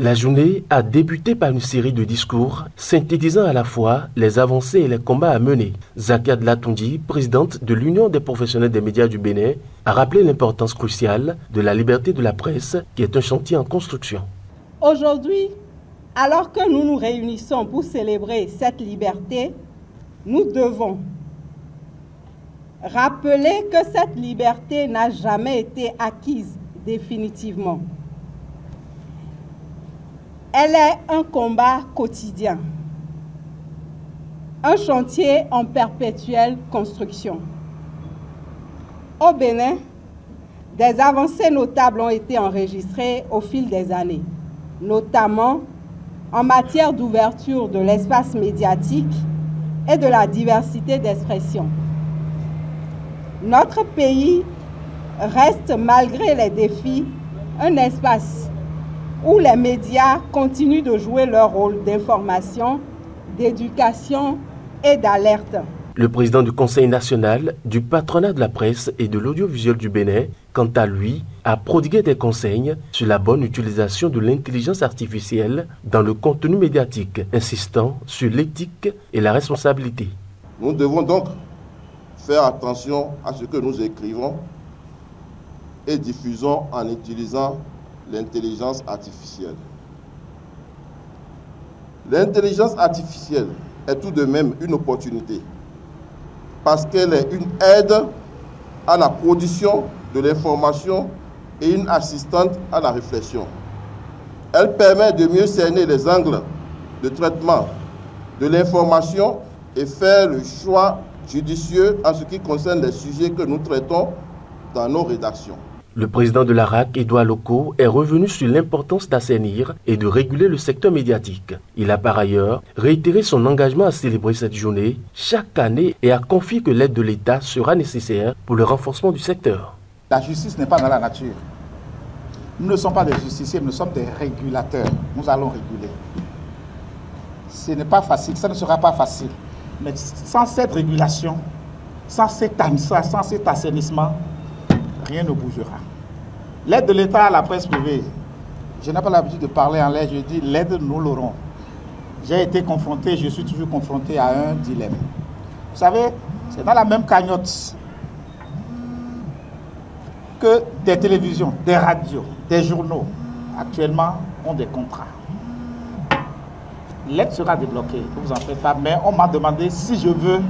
La journée a débuté par une série de discours synthétisant à la fois les avancées et les combats à mener. Zakia Dlatondi, présidente de l'Union des professionnels des médias du Bénin, a rappelé l'importance cruciale de la liberté de la presse, qui est un chantier en construction. Aujourd'hui, alors que nous nous réunissons pour célébrer cette liberté, nous devons rappeler que cette liberté n'a jamais été acquise définitivement. Elle est un combat quotidien, un chantier en perpétuelle construction. Au Bénin, des avancées notables ont été enregistrées au fil des années, notamment en matière d'ouverture de l'espace médiatique et de la diversité d'expression. Notre pays reste, malgré les défis, un espace où les médias continuent de jouer leur rôle d'information, d'éducation et d'alerte. Le président du Conseil national du patronat de la presse et de l'audiovisuel du Bénin, quant à lui, a prodigué des conseils sur la bonne utilisation de l'intelligence artificielle dans le contenu médiatique, insistant sur l'éthique et la responsabilité. Nous devons donc faire attention à ce que nous écrivons et diffusons en utilisant l'intelligence artificielle. L'intelligence artificielle est tout de même une opportunité parce qu'elle est une aide à la production de l'information et une assistante à la réflexion. Elle permet de mieux cerner les angles de traitement de l'information et faire le choix judicieux en ce qui concerne les sujets que nous traitons dans nos rédactions. Le président de l'ARAC, Edouard Loko, est revenu sur l'importance d'assainir et de réguler le secteur médiatique. Il a par ailleurs réitéré son engagement à célébrer cette journée chaque année et a confié que l'aide de l'État sera nécessaire pour le renforcement du secteur. La justice n'est pas dans la nature. Nous ne sommes pas des justiciers, nous sommes des régulateurs. Nous allons réguler. Ce n'est pas facile, ça ne sera pas facile. Mais sans cette régulation, sans cet assainissement, rien ne bougera. L'aide de l'État à la presse privée, je n'ai pas l'habitude de parler en l'air, je dis l'aide, nous l'aurons. J'ai été confronté, je suis toujours confronté à un dilemme. Vous savez, c'est dans la même cagnotte que des télévisions, des radios, des journaux, actuellement, ont des contrats. L'aide sera débloquée, ne vous en faites pas, mais on m'a demandé si je veux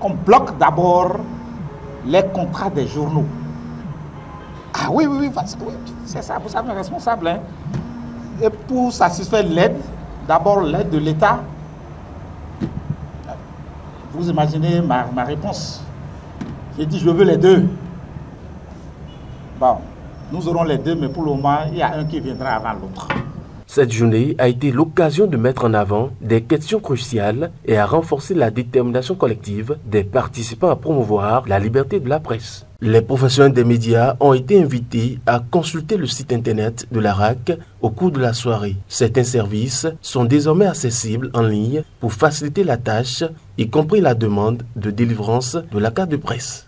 qu'on bloque d'abord les contrats des journaux. Ah oui, c'est ça, vous savez, responsable. Hein? Et pour satisfaire l'aide, d'abord l'aide de l'État, vous imaginez ma réponse. J'ai dit, je veux les deux. Bon, nous aurons les deux, mais pour le moment, il y a un qui viendra avant l'autre. Cette journée a été l'occasion de mettre en avant des questions cruciales et à renforcer la détermination collective des participants à promouvoir la liberté de la presse. Les professionnels des médias ont été invités à consulter le site internet de l'ARAC au cours de la soirée. Certains services sont désormais accessibles en ligne pour faciliter la tâche, y compris la demande de délivrance de la carte de presse.